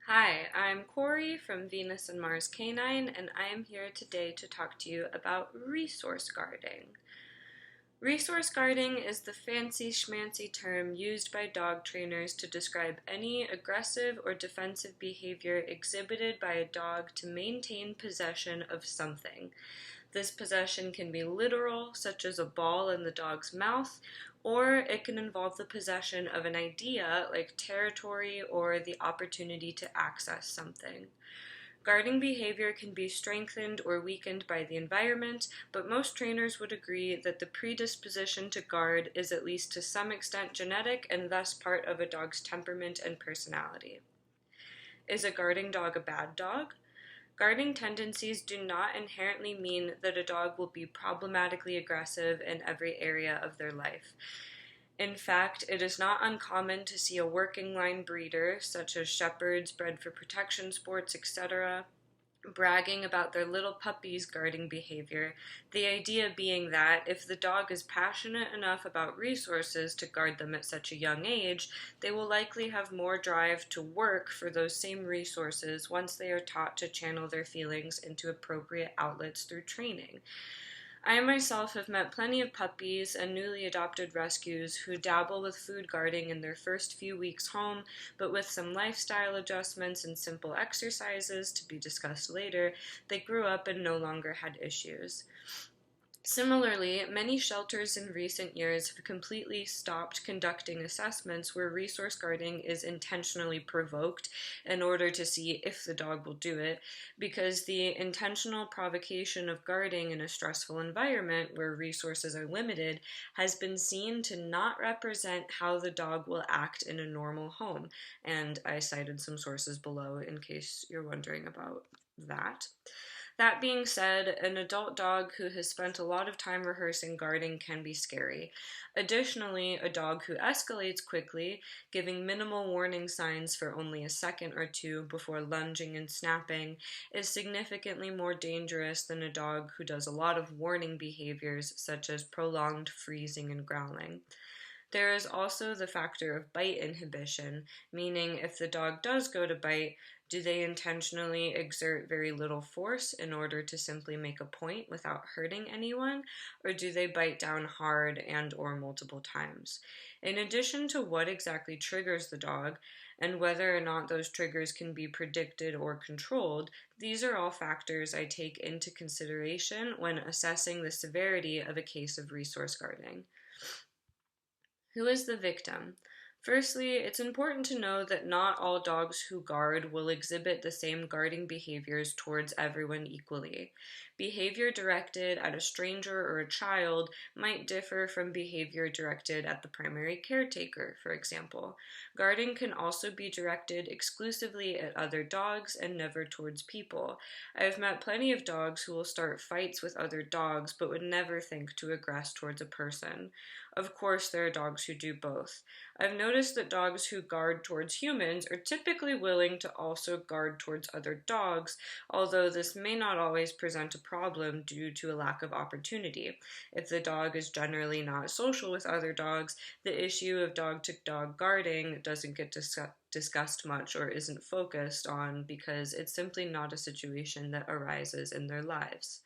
Hi, I'm Corey from Venus and Mars Canine, and I am here today to talk to you about resource guarding. Resource guarding is the fancy schmancy term used by dog trainers to describe any aggressive or defensive behavior exhibited by a dog to maintain possession of something. This possession can be literal, such as a ball in the dog's mouth, or it can involve the possession of an idea like territory or the opportunity to access something. Guarding behavior can be strengthened or weakened by the environment, but most trainers would agree that the predisposition to guard is at least to some extent genetic and thus part of a dog's temperament and personality. Is a guarding dog a bad dog? Guarding tendencies do not inherently mean that a dog will be problematically aggressive in every area of their life. In fact, it is not uncommon to see a working line breeder, such as shepherds bred for protection sports, etc., bragging about their little puppies' guarding behavior, the idea being that if the dog is passionate enough about resources to guard them at such a young age, they will likely have more drive to work for those same resources once they are taught to channel their feelings into appropriate outlets through training. I myself have met plenty of puppies and newly adopted rescues who dabble with food guarding in their first few weeks home, but with some lifestyle adjustments and simple exercises to be discussed later, they grew up and no longer had issues. Similarly, many shelters in recent years have completely stopped conducting assessments where resource guarding is intentionally provoked in order to see if the dog will do it, because the intentional provocation of guarding in a stressful environment where resources are limited has been seen to not represent how the dog will act in a normal home. And I cited some sources below in case you're wondering about that. That being said, an adult dog who has spent a lot of time rehearsing guarding can be scary. Additionally, a dog who escalates quickly, giving minimal warning signs for only a second or two before lunging and snapping, is significantly more dangerous than a dog who does a lot of warning behaviors such as prolonged freezing and growling. There is also the factor of bite inhibition, meaning if the dog does go to bite, do they intentionally exert very little force in order to simply make a point without hurting anyone, or do they bite down hard and or multiple times? In addition to what exactly triggers the dog and whether or not those triggers can be predicted or controlled, these are all factors I take into consideration when assessing the severity of a case of resource guarding. Who is the victim? Firstly, it's important to know that not all dogs who guard will exhibit the same guarding behaviors towards everyone equally. Behavior directed at a stranger or a child might differ from behavior directed at the primary caretaker, for example. Guarding can also be directed exclusively at other dogs and never towards people. I have met plenty of dogs who will start fights with other dogs but would never think to aggress towards a person. Of course, there are dogs who do both. I've noticed that dogs who guard towards humans are typically willing to also guard towards other dogs, although this may not always present a problem due to a lack of opportunity. If the dog is generally not social with other dogs, the issue of dog to dog guarding doesn't get discussed much or isn't focused on because it's simply not a situation that arises in their lives.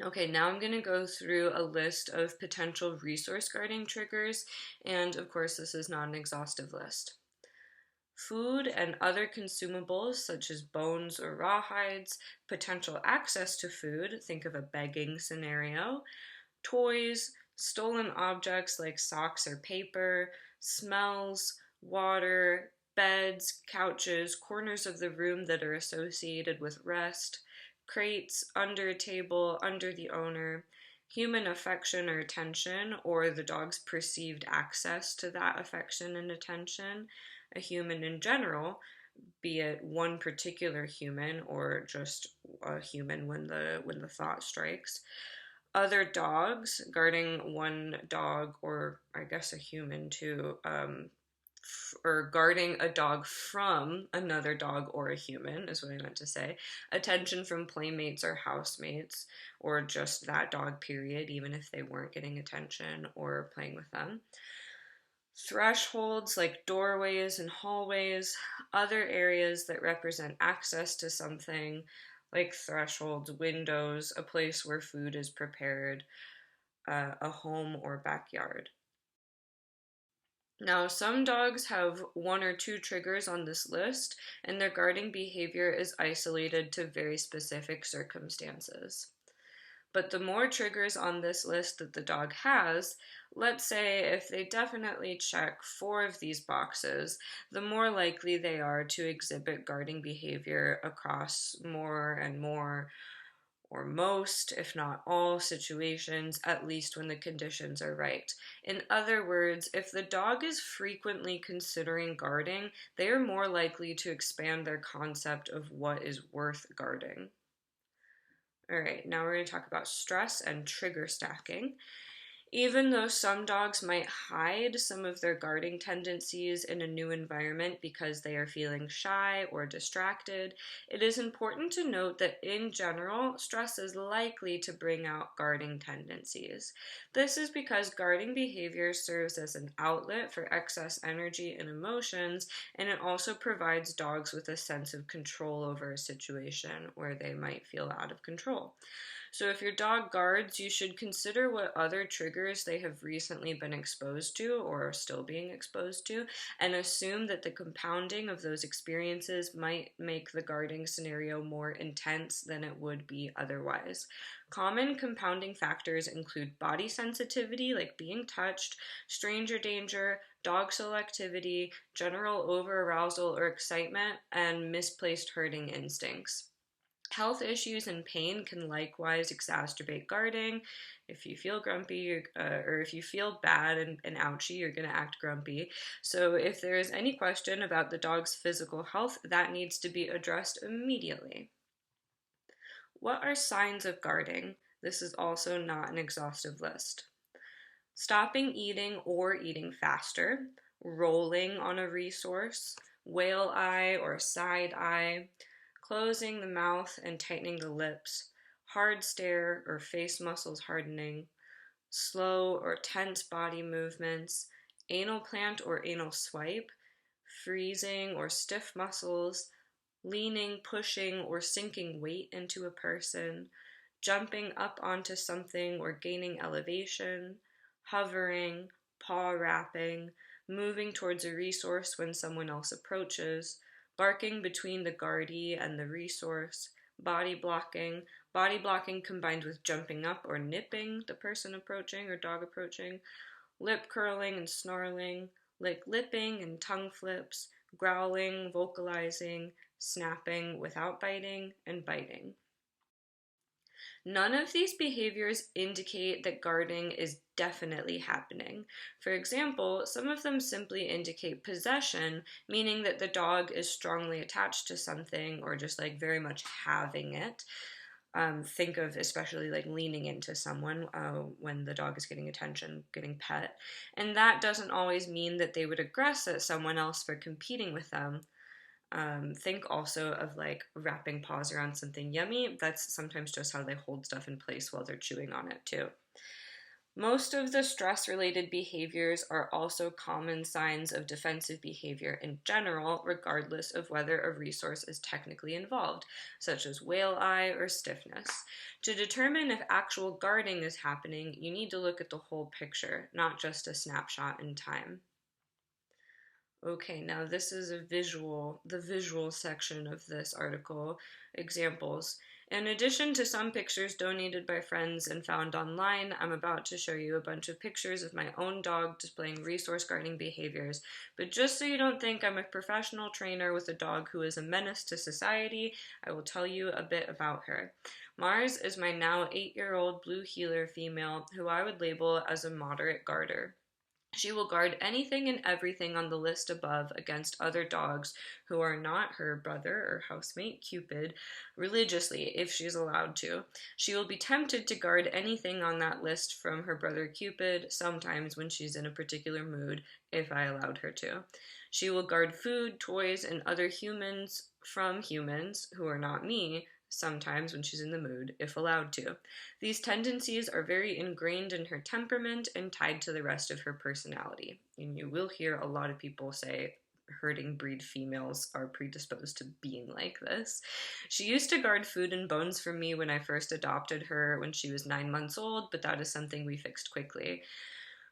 Okay, now I'm going to go through a list of potential resource guarding triggers, and of course, this is not an exhaustive list. Food and other consumables such as bones or rawhides, potential access to food, think of a begging scenario, toys, stolen objects like socks or paper, smells, water, beds, couches, corners of the room that are associated with rest, crates, under a table, under the owner, human affection or attention, or the dog's perceived access to that affection and attention, a human in general, be it one particular human or just a human when the thought strikes, other dogs, guarding one dog, or I guess a human too, or guarding a dog from another dog or a human, is what I meant to say. Attention from playmates or housemates, or just that dog, period, even if they weren't getting attention or playing with them. Thresholds like doorways and hallways, other areas that represent access to something like thresholds, windows, a place where food is prepared, a home or backyard. Now, some dogs have one or two triggers on this list, and their guarding behavior is isolated to very specific circumstances. But the more triggers on this list that the dog has, let's say if they definitely check 4 of these boxes, the more likely they are to exhibit guarding behavior across more and more, or most, if not all, situations, at least when the conditions are right. In other words, if the dog is frequently considering guarding, they are more likely to expand their concept of what is worth guarding. All right, now we're going to talk about stress and trigger stacking. Even though some dogs might hide some of their guarding tendencies in a new environment because they are feeling shy or distracted, it is important to note that in general, stress is likely to bring out guarding tendencies. This is because guarding behavior serves as an outlet for excess energy and emotions, and it also provides dogs with a sense of control over a situation where they might feel out of control. So if your dog guards, you should consider what other triggers they have recently been exposed to or are still being exposed to, and assume that the compounding of those experiences might make the guarding scenario more intense than it would be otherwise. Common compounding factors include body sensitivity, like being touched, stranger danger, dog selectivity, general over-arousal or excitement, and misplaced herding instincts. Health issues and pain can likewise exacerbate guarding. If you feel grumpy or if you feel bad and ouchy, you're going to act grumpy. So if there is any question about the dog's physical health, that needs to be addressed immediately. What are signs of guarding? This is also not an exhaustive list. Stopping eating or eating faster, rolling on a resource, whale eye or side eye, closing the mouth and tightening the lips, hard stare or face muscles hardening, slow or tense body movements, anal plant or anal swipe, freezing or stiff muscles, leaning, pushing, or sinking weight into a person, jumping up onto something or gaining elevation, hovering, paw wrapping, moving towards a resource when someone else approaches, barking between the guardee and the resource, body blocking combined with jumping up or nipping the person approaching or dog approaching, lip curling and snarling, like lipping and tongue flips, growling, vocalizing, snapping without biting, and biting. None of these behaviors indicate that guarding is definitely happening. For example, some of them simply indicate possession, meaning that the dog is strongly attached to something or just like very much having it. Think of especially like leaning into someone when the dog is getting attention, getting pet. And that doesn't always mean that they would aggress at someone else for competing with them. Think also of like wrapping paws around something yummy. That's sometimes just how they hold stuff in place while they're chewing on it too. Most of the stress-related behaviors are also common signs of defensive behavior in general, regardless of whether a resource is technically involved, such as whale eye or stiffness. To determine if actual guarding is happening, you need to look at the whole picture, not just a snapshot in time. Okay, now this is the visual section of this article. Examples. In addition to some pictures donated by friends and found online, I'm about to show you a bunch of pictures of my own dog displaying resource guarding behaviors. But just so you don't think I'm a professional trainer with a dog who is a menace to society, I will tell you a bit about her. Mars is my now 8-year-old blue heeler female who I would label as a moderate guarder. She will guard anything and everything on the list above against other dogs who are not her brother or housemate, Cupid, religiously, if she's allowed to. She will be tempted to guard anything on that list from her brother Cupid, sometimes when she's in a particular mood, if I allowed her to. She will guard food, toys, and other humans from humans who are not me, sometimes when she's in the mood, if allowed to. These tendencies are very ingrained in her temperament and tied to the rest of her personality. And you will hear a lot of people say herding breed females are predisposed to being like this. She used to guard food and bones for me when I first adopted her when she was 9 months old, but that is something we fixed quickly.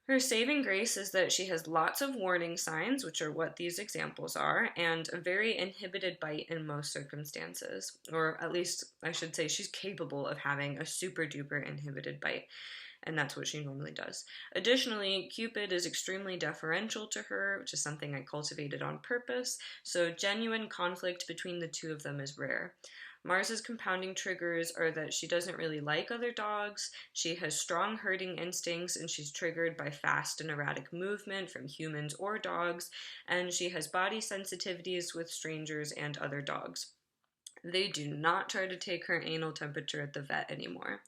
Her saving grace is that she has lots of warning signs, which are what these examples are, and a very inhibited bite in most circumstances. Or at least, I should say, she's capable of having a super duper inhibited bite, and that's what she normally does. Additionally, Cupid is extremely deferential to her, which is something I cultivated on purpose, so genuine conflict between the two of them is rare. Mars's compounding triggers are that she doesn't really like other dogs, she has strong herding instincts, and she's triggered by fast and erratic movement from humans or dogs, and she has body sensitivities with strangers and other dogs. They do not try to take her anal temperature at the vet anymore.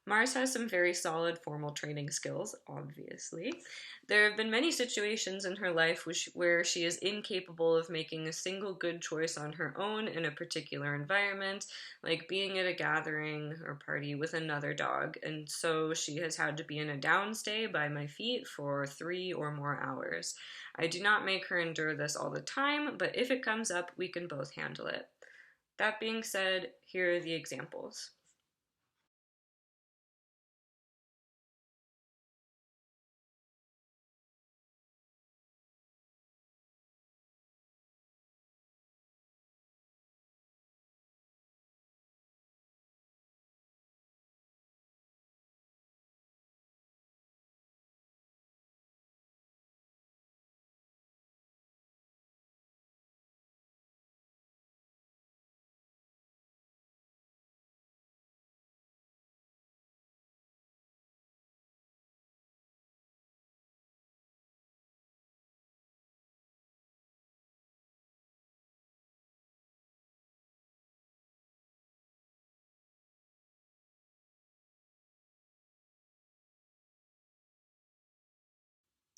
Mars has some very solid formal training skills, obviously. There have been many situations in her life where she is incapable of making a single good choice on her own in a particular environment, like being at a gathering or party with another dog, and so she has had to be in a downstay by my feet for 3 or more hours. I do not make her endure this all the time, but if it comes up, we can both handle it. That being said, here are the examples.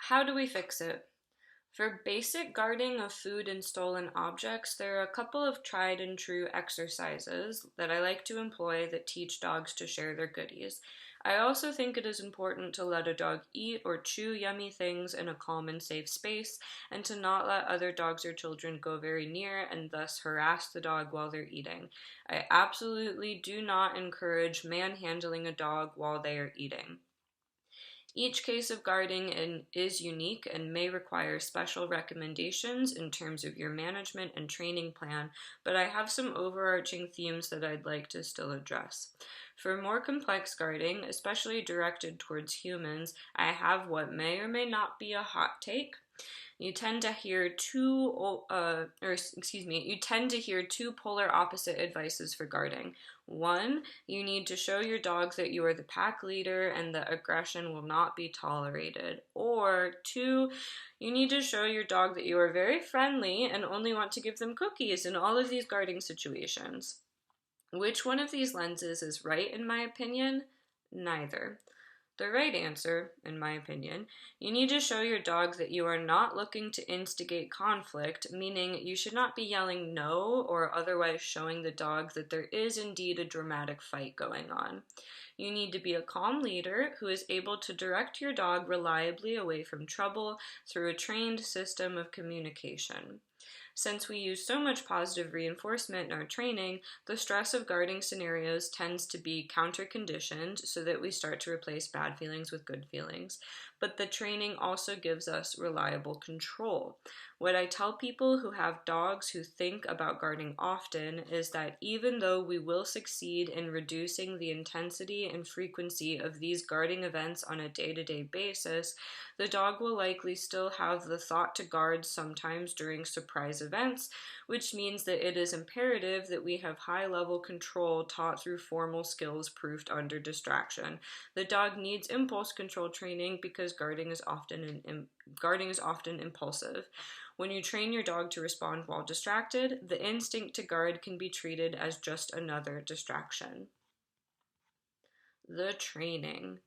How do we fix it? For basic guarding of food and stolen objects, there are a couple of tried and true exercises that I like to employ that teach dogs to share their goodies. I also think it is important to let a dog eat or chew yummy things in a calm and safe space, and to not let other dogs or children go very near and thus harass the dog while they're eating. I absolutely do not encourage manhandling a dog while they are eating. Each case of guarding is unique and may require special recommendations in terms of your management and training plan, but I have some overarching themes that I'd like to still address. For more complex guarding, especially directed towards humans, I have what may or may not be a hot take. You tend to hear two polar opposite advices for guarding. One, you need to show your dog that you are the pack leader and that aggression will not be tolerated. Or two, you need to show your dog that you are very friendly and only want to give them cookies in all of these guarding situations. Which one of these lenses is right in my opinion? Neither. The right answer, in my opinion, you need to show your dog that you are not looking to instigate conflict, meaning you should not be yelling no or otherwise showing the dog that there is indeed a dramatic fight going on. You need to be a calm leader who is able to direct your dog reliably away from trouble through a trained system of communication. Since we use so much positive reinforcement in our training, the stress of guarding scenarios tends to be counter-conditioned so that we start to replace bad feelings with good feelings. But the training also gives us reliable control. What I tell people who have dogs who think about guarding often is that even though we will succeed in reducing the intensity and frequency of these guarding events on a day-to-day basis, the dog will likely still have the thought to guard sometimes during surprise events, which means that it is imperative that we have high-level control taught through formal skills proofed under distraction. The dog needs impulse control training because guarding is often impulsive. When you train your dog to respond while distracted, the instinct to guard can be treated as just another distraction. The training.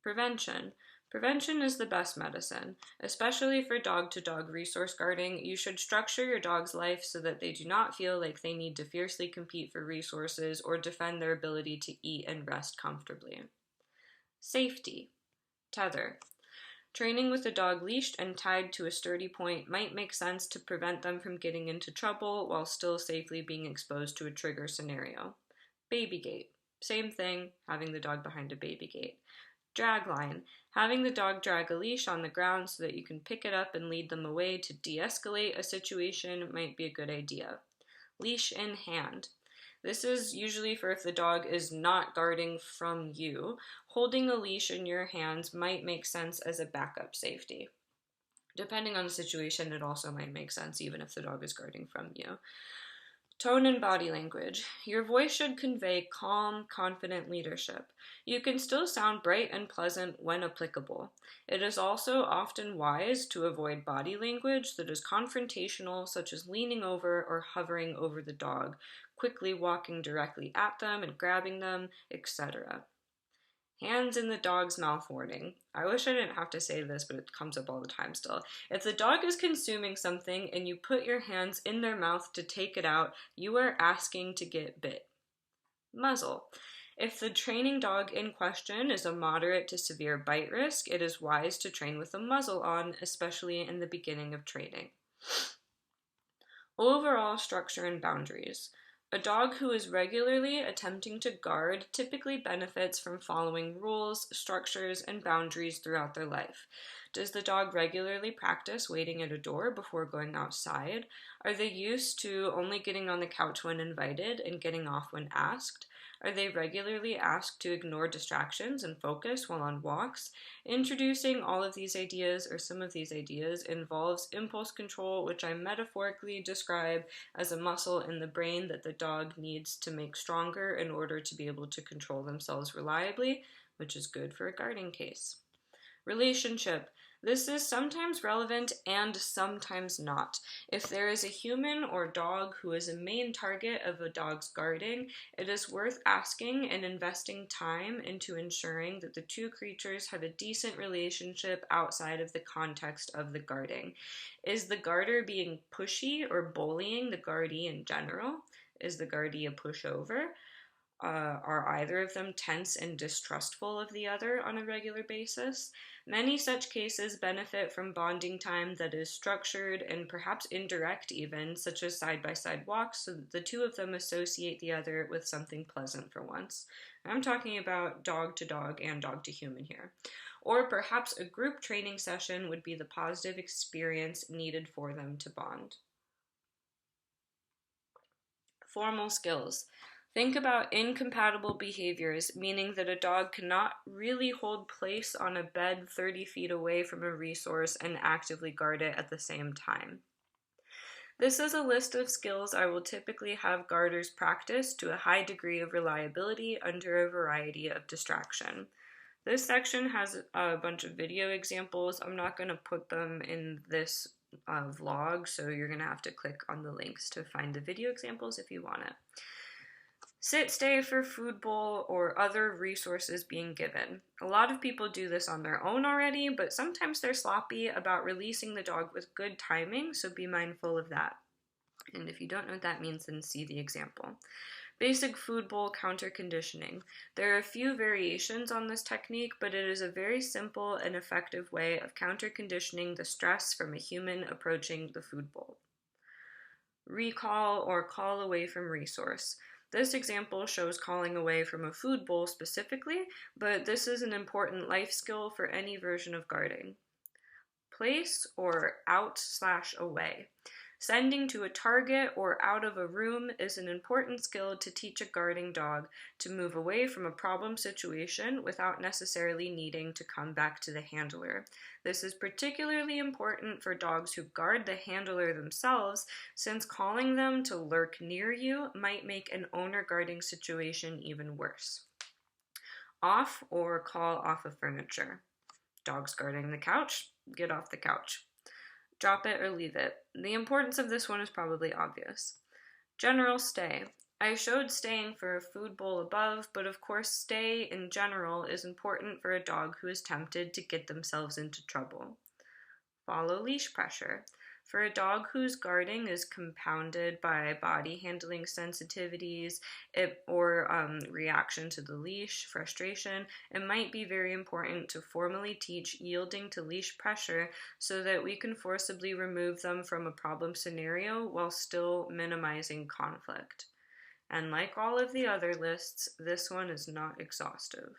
Prevention. Prevention is the best medicine. Especially for dog-to-dog resource guarding, you should structure your dog's life so that they do not feel like they need to fiercely compete for resources or defend their ability to eat and rest comfortably. Safety. Tether. Training with a dog leashed and tied to a sturdy point might make sense to prevent them from getting into trouble while still safely being exposed to a trigger scenario. Baby gate. Same thing, having the dog behind a baby gate. Drag line. Having the dog drag a leash on the ground so that you can pick it up and lead them away to de-escalate a situation might be a good idea. Leash in hand. This is usually for if the dog is not guarding from you. Holding a leash in your hands might make sense as a backup safety. Depending on the situation, it also might make sense even if the dog is guarding from you. Tone and body language. Your voice should convey calm, confident leadership. You can still sound bright and pleasant when applicable. It is also often wise to avoid body language that is confrontational, such as leaning over or hovering over the dog, quickly walking directly at them and grabbing them, etc. Hands in the dog's mouth warning. I wish I didn't have to say this, but it comes up all the time still. If the dog is consuming something and you put your hands in their mouth to take it out, you are asking to get bit. Muzzle. If the training dog in question is a moderate to severe bite risk, it is wise to train with a muzzle on, especially in the beginning of training. Overall structure and boundaries. A dog who is regularly attempting to guard typically benefits from following rules, structures, and boundaries throughout their life. Does the dog regularly practice waiting at a door before going outside? Are they used to only getting on the couch when invited and getting off when asked? Are they regularly asked to ignore distractions and focus while on walks? Introducing all of these ideas, or some of these ideas, involves impulse control, which I metaphorically describe as a muscle in the brain that the dog needs to make stronger in order to be able to control themselves reliably, which is good for a guarding case. Relationship. This is sometimes relevant and sometimes not. If there is a human or dog who is a main target of a dog's guarding, it is worth asking and investing time into ensuring that the two creatures have a decent relationship outside of the context of the guarding. Is the guarder being pushy or bullying the guardee in general? Is the guardee a pushover? Are either of them tense and distrustful of the other on a regular basis? Many such cases benefit from bonding time that is structured and perhaps indirect even, such as side-by-side walks, so that the two of them associate the other with something pleasant for once. I'm talking about dog to dog and dog to human here. Or perhaps a group training session would be the positive experience needed for them to bond. Formal skills. Think about incompatible behaviors, meaning that a dog cannot really hold place on a bed 30 feet away from a resource and actively guard it at the same time. This is a list of skills I will typically have guarders practice to a high degree of reliability under a variety of distraction. This section has a bunch of video examples. I'm not going to put them in this vlog, so you're going to have to click on the links to find the video examples if you want it. Sit stay for food bowl or other resources being given. A lot of people do this on their own already, but sometimes they're sloppy about releasing the dog with good timing, so be mindful of that. And if you don't know what that means, then see the example. Basic food bowl counter conditioning. There are a few variations on this technique, but it is a very simple and effective way of counter conditioning the stress from a human approaching the food bowl. Recall or call away from resource. This example shows calling away from a food bowl specifically, but this is an important life skill for any version of guarding. Place or out/away. Sending to a target or out of a room is an important skill to teach a guarding dog to move away from a problem situation without necessarily needing to come back to the handler. This is particularly important for dogs who guard the handler themselves, since calling them to lurk near you might make an owner guarding situation even worse. Off or call off of furniture. Dogs guarding the couch, get off the couch. Drop it or leave it. The importance of this one is probably obvious. General stay. I showed staying for a food bowl above, but of course stay in general is important for a dog who is tempted to get themselves into trouble. Follow leash pressure. For a dog whose guarding is compounded by body handling sensitivities or reaction to the leash, frustration, it might be very important to formally teach yielding to leash pressure so that we can forcibly remove them from a problem scenario while still minimizing conflict. And like all of the other lists, this one is not exhaustive.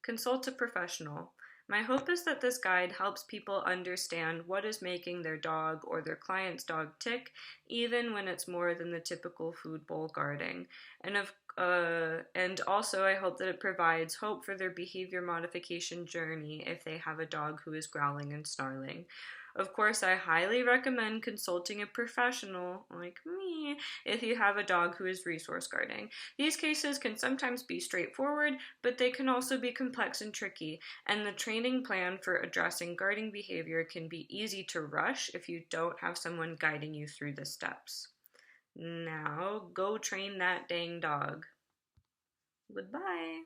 Consult a professional. My hope is that this guide helps people understand what is making their dog or their client's dog tick, even when it's more than the typical food bowl guarding. And also, I hope that it provides hope for their behavior modification journey if they have a dog who is growling and snarling. Of course, I highly recommend consulting a professional like me if you have a dog who is resource guarding. These cases can sometimes be straightforward, but they can also be complex and tricky, and the training plan for addressing guarding behavior can be easy to rush if you don't have someone guiding you through the steps. Now, go train that dang dog. Goodbye.